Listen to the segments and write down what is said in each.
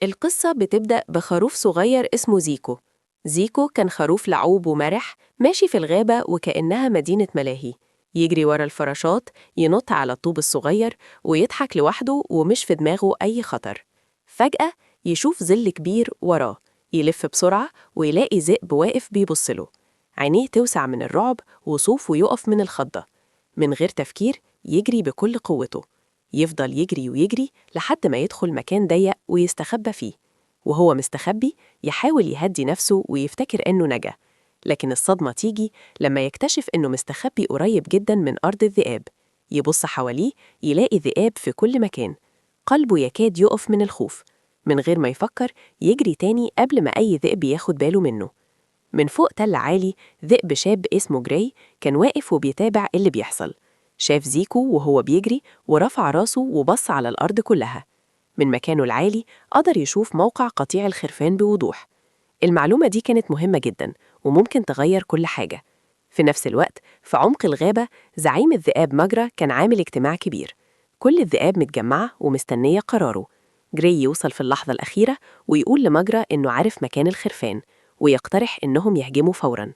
القصة بتبدأ بخروف صغير اسمه زيكو. زيكو كان خروف لعوب ومرح ماشي في الغابة وكأنها مدينة ملاهي. يجري ورا الفراشات، ينط على الطوب الصغير ويضحك لوحده ومش في دماغه أي خطر. فجأة يشوف ظل كبير وراه، يلف بسرعة ويلاقي ذئب واقف بيبصله. عينيه توسع من الرعب وصوفه يقف من الخضة. من غير تفكير يجري بكل قوته، يفضل يجري ويجري لحد ما يدخل مكان ضيق ويستخبى فيه. وهو مستخبي يحاول يهدي نفسه ويفتكر إنه نجا، لكن الصدمة تيجي لما يكتشف إنه مستخبي قريب جدا من أرض الذئاب. يبص حواليه يلاقي ذئاب في كل مكان. قلبه يكاد يقف من الخوف. من غير ما يفكر يجري تاني قبل ما أي ذئب ياخد باله منه. من فوق تل عالي ذئب شاب اسمه جراي كان واقف وبيتابع اللي بيحصل. شاف زيكو وهو بيجري ورفع راسه وبص على الأرض كلها. من مكانه العالي قدر يشوف موقع قطيع الخرفان بوضوح. المعلومة دي كانت مهمة جدا وممكن تغير كل حاجة. في نفس الوقت في عمق الغابة زعيم الذئاب مجرى كان عامل اجتماع كبير. كل الذئاب متجمعة ومستنية قراره. جراي يوصل في اللحظة الأخيرة ويقول لمجرى إنه عارف مكان الخرفان ويقترح إنهم يهجموا فوراً.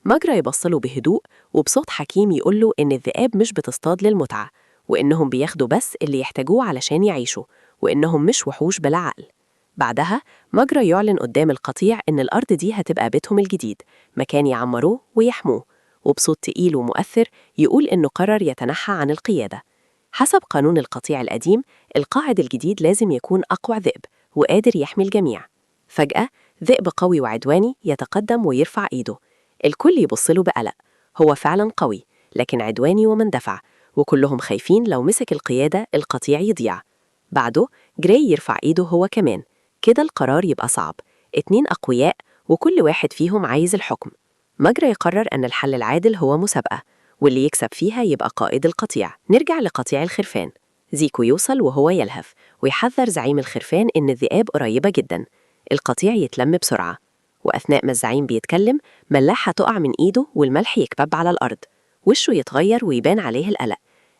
مجرى يبصله بهدوء وبصوت حكيم يقوله إن الذئاب مش بتصطاد للمتعة، وإنهم بياخدوا بس اللي يحتاجوه علشان يعيشوا، وإنهم مش وحوش بلا عقل. بعدها مجرى يعلن قدام القطيع إن الأرض دي هتبقى بيتهم الجديد، مكان يعمروه ويحموه. وبصوت تقيل ومؤثر يقول إنه قرر يتنحى عن القيادة. حسب قانون القطيع القديم، القائد الجديد لازم يكون أقوى ذئب وقادر يحمي الجميع. فجأة ذئب قوي وعدواني يتقدم ويرفع إيده. الكل يبصله بقلق. هو فعلا قوي لكن عدواني ومندفع، وكلهم خايفين لو مسك القيادة القطيع يضيع. بعده جراي يرفع إيده هو كمان. كده القرار يبقى صعب، 2 أقوياء وكل واحد فيهم عايز الحكم. مجرى يقرر أن الحل العادل هو مسابقة، واللي يكسب فيها يبقى قائد القطيع. نرجع لقطيع الخرفان. زيكو يوصل وهو يلهث ويحذر زعيم الخرفان إن الذئاب قريبة جدا. القطيع يتلم بسرعة، وأثناء ما الزعيم بيتكلم ملاحة تقع من إيده والملح يكبب على الأرض. وشه يتغير ويبان عليه القلق،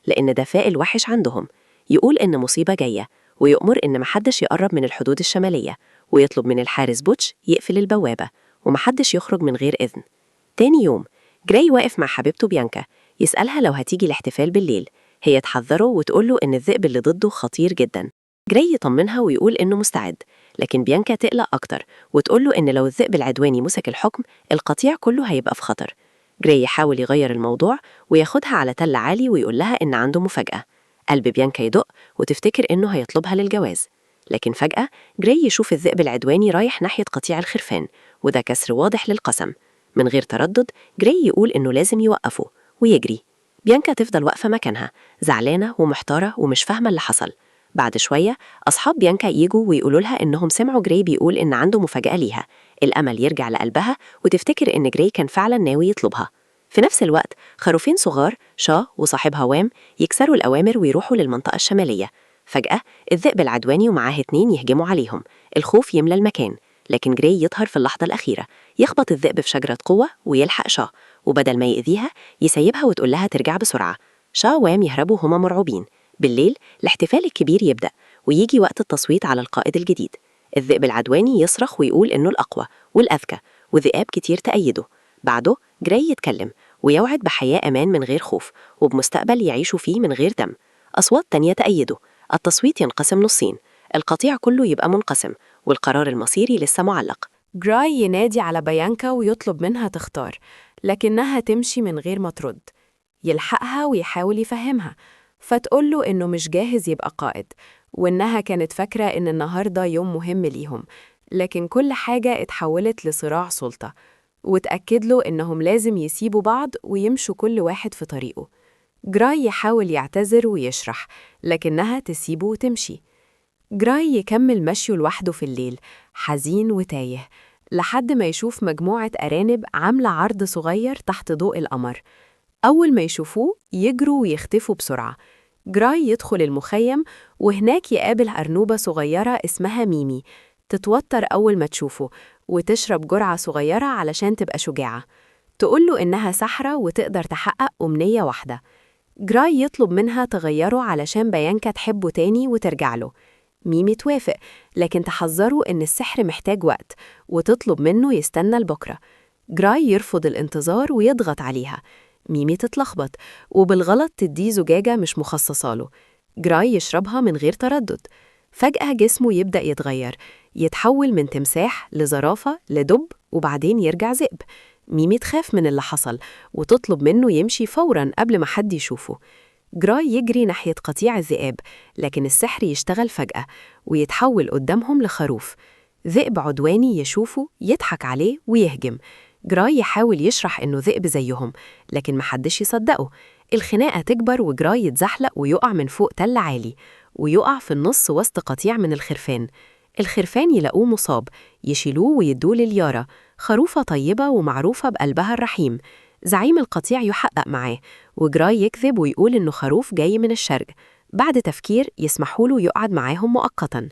لأن ده فائل وحش عندهم. يقول إن مصيبة جاية، ويؤمر إن محدش يقرب من الحدود الشمالية، ويطلب من الحارس بوتش يقفل البوابة ومحدش يخرج من غير إذن. تاني يوم جراي واقف مع حبيبته بيانكا، يسألها لو هتيجي الاحتفال بالليل. هي تحذره وتقوله إن الذئب اللي ضده خطير جدا. جراي يطمنها ويقول إنه مستعد، لكن بيانكا تقلق أكتر وتقوله إن لو الذئب العدواني مسك الحكم القطيع كله هيبقى في خطر. جراي يحاول يغير الموضوع وياخدها على تل عالي ويقول لها إن عنده مفاجأة. قلب بيانكا يدق وتفتكر إنه هيطلبها للجواز. لكن فجأة جراي يشوف الذئب العدواني رايح ناحية قطيع الخرفان، وده كسر واضح للقسم. من غير تردد جراي يقول إنه لازم يوقفه ويجري. بيانكا تفضل واقفة مكانها زعلانة ومحتارة ومش فاهمة اللي حصل. بعد شوية أصحاب بيانكا ييجوا ويقولوا لها إنهم سمعوا جراي بيقول إن عنده مفاجأة ليها. الأمل يرجع لقلبها وتفتكر إن جراي كان فعلا ناوي يطلبها. في نفس الوقت خروفين صغار شا وصاحبها وام يكسروا الأوامر ويروحوا للمنطقة الشمالية. فجأة الذئب العدواني ومعاه 2 يهجموا عليهم. الخوف يملى المكان، لكن جراي يظهر في اللحظة الأخيرة، يخبط الذئب في شجرة قوة ويلحق شا، وبدل ما يأذيها يسيبها وتقول لها ترجع بسرعة. شا وام يهربوا هما مرعوبين. بالليل الاحتفال الكبير يبدأ، ويجي وقت التصويت على القائد الجديد. الذئب العدواني يصرخ ويقول إنه الأقوى والأذكى، وذئاب كتير تأيده. بعده جراي يتكلم ويوعد بحياة أمان من غير خوف، وبمستقبل يعيشوا فيه من غير دم. أصوات تانية تأيده. التصويت ينقسم نصين، القطيع كله يبقى منقسم، والقرار المصيري لسه معلق. جراي ينادي على بيانكا ويطلب منها تختار، لكنها تمشي من غير ما ترد. يلحقها ويحاول يفهمها، فتقوله إنه مش جاهز يبقى قائد، وإنها كانت فاكرة إن النهاردة يوم مهم ليهم. لكن كل حاجة اتحولت لصراع سلطة، وتأكد له إنهم لازم يسيبوا بعض ويمشوا كل واحد في طريقه. جراي يحاول يعتذر ويشرح، لكنها تسيبه وتمشي. جراي يكمل مشيه لوحده في الليل حزين وتايه، لحد ما يشوف مجموعة أرانب عاملة عرض صغير تحت ضوء القمر. أول ما يشوفوه يجروا ويختفوا بسرعة. جراي يدخل المخيم، وهناك يقابل أرنوبة صغيرة اسمها ميمي. تتوتر أول ما تشوفه وتشرب جرعة صغيرة علشان تبقى شجاعة. تقوله إنها سحرة وتقدر تحقق أمنية واحدة. جراي يطلب منها تغيره علشان بيانكا تحبه تاني وترجع له. ميمي توافق، لكن تحذره إن السحر محتاج وقت وتطلب منه يستنى لبكرة. جراي يرفض الانتظار ويضغط عليها. ميمي تتلخبط وبالغلط تديه زجاجة مش مخصصة له. جراي يشربها من غير تردد. فجأة جسمه يبدأ يتغير، يتحول من تمساح لزرافة لدب وبعدين يرجع ذئب. ميمي تخاف من اللي حصل وتطلب منه يمشي فوراً قبل ما حد يشوفه. جراي يجري ناحية قطيع الذئاب، لكن السحر يشتغل فجأة ويتحول قدامهم لخروف. ذئب عدواني يشوفه يضحك عليه ويهجم. جراي يحاول يشرح إنه ذئب زيهم، لكن محدش يصدقه. الخناقة تكبر وجراي يتزحلق ويقع من فوق تل عالي، ويقع في النص وسط قطيع من الخرفان. الخرفان يلاقوه مصاب، يشيلوه ويدوه لليارا، خروفة طيبة ومعروفة بقلبها الرحيم. زعيم القطيع يحقق معاه، وجراي يكذب ويقول إنه خروف جاي من الشرق. بعد تفكير يسمحوله يقعد معاهم مؤقتاً.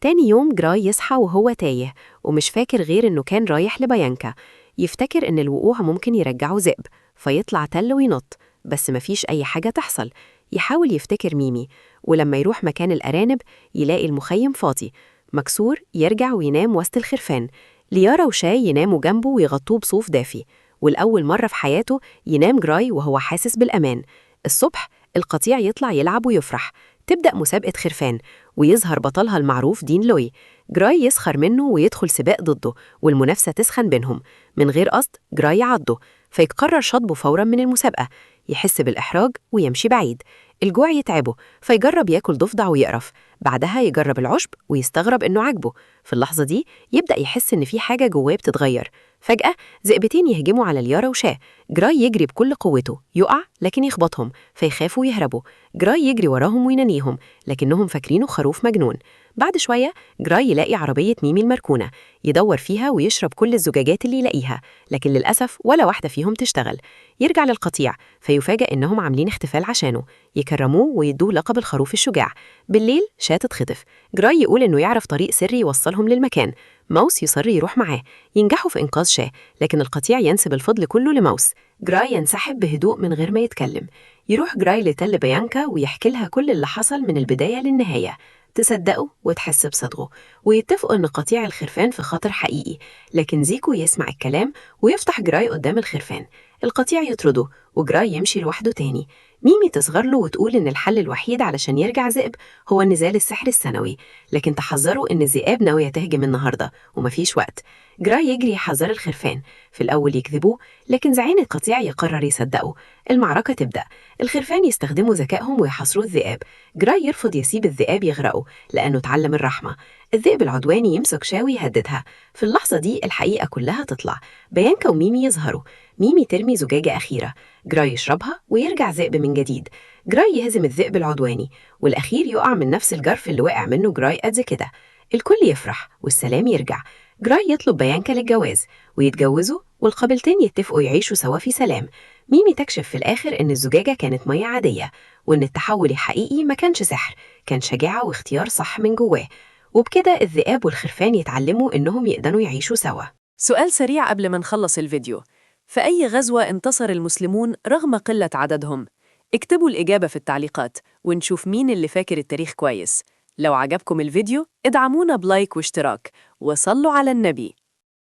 تاني يوم جراي يصحى وهو تايه ومش فاكر غير إنه كان رايح لبيانكا. يفتكر إن الوقوع ممكن يرجعه ذئب، فيطلع تل وينط، بس مفيش أي حاجة تحصل. يحاول يفتكر ميمي، ولما يروح مكان الأرانب يلاقي المخيم فاضي مكسور. يرجع وينام وسط الخرفان. ليارا وشاي يناموا جنبه ويغطوه بصوف دافي، والأول مرة في حياته ينام جراي وهو حاسس بالأمان. الصبح القطيع يطلع يلعب ويفرح. تبدأ مسابقة خرفان ويظهر بطلها المعروف دين لوي. جراي يسخر منه ويدخل سباق ضده، والمنافسة تسخن بينهم. من غير قصد جراي يعضه، فيقرر شطبه فورا من المسابقة. يحس بالإحراج ويمشي بعيد. الجوع يتعبه، فيجرب ياكل ضفدع ويقرف. بعدها يجرب العشب ويستغرب إنه عاجبه. في اللحظة دي يبدأ يحس إن في حاجة جواه بتتغير. فجأة ذئبتين يهجموا على ليارا وشاه. جراي يجري بكل قوته، يقع لكن يخبطهم، فيخافوا ويهربوا. جراي يجري وراهم وينانيهم، لكنهم فاكرينه خروف مجنون. بعد شوية جراي يلاقي عربية ميمي المركونة، يدور فيها ويشرب كل الزجاجات اللي يلاقيها، لكن للأسف ولا واحدة فيهم تشتغل. يرجع للقطيع فيفاجأ إنهم عاملين احتفال عشانه، يكرموه ويدوه لقب الخروف الشجاع. بالليل شاة تتخطف. جراي يقول إنه يعرف طريق سري يوصلهم للمكان. ماوس يصر يروح معاه. ينجحوا في إنقاذ شاه، لكن القطيع ينسب الفضل كله لماوس. جراي ينسحب بهدوء من غير ما يتكلم. يروح جراي لتل بيانكا ويحكي لها كل اللي حصل من البداية للنهاية. تصدقه وتحس بصدقه، ويتفقوا إن قطيع الخرفان في خطر حقيقي. لكن زيكو يسمع الكلام ويفتح جراي قدام الخرفان. القطيع يطرده وجراي يمشي لوحده تاني. ميمي تصغر له وتقول إن الحل الوحيد علشان يرجع ذئب هو النزال السحر السنوي، لكن تحذروا إن الذئاب ناوية تهجم النهاردة ومفيش وقت. جراي يجري يحذر الخرفان. في الأول يكذبوه، لكن زعيم القطيع يقرر يصدقه. المعركة تبدأ. الخرفان يستخدموا ذكائهم ويحاصروا الذئاب. جراي يرفض يسيب الذئاب يغرقوا لأنه اتعلم الرحمة. الذئب العدواني يمسك شاوي يهددها. في اللحظة دي الحقيقة كلها تطلع. بيانكا وميمي يظهروا. ميمي ترمي زجاجة أخيرة، جراي يشربها ويرجع ذئب من جديد. جراي يهزم الذئب العدواني، والأخير يقع من نفس الجرف اللي وقع منه جراي قد كده. الكل يفرح والسلام يرجع. جراي يطلب بيانكا للجواز ويتجوزوا، والقبيلتين يتفقوا يعيشوا سوا في سلام. ميمي تكشف في الآخر إن الزجاجة كانت مية عادية، وإن التحول الحقيقي ما كانش سحر، كان شجاعة واختيار صح من جواه. وبكده الذئاب والخرفان يتعلموا إنهم يقدروا يعيشوا سوا. سؤال سريع قبل ما نخلص الفيديو: في أي غزوة انتصر المسلمون رغم قلة عددهم؟ اكتبوا الإجابة في التعليقات ونشوف مين اللي فاكر التاريخ كويس. لو عجبكم الفيديو ادعمونا بلايك واشتراك وصلوا على النبي.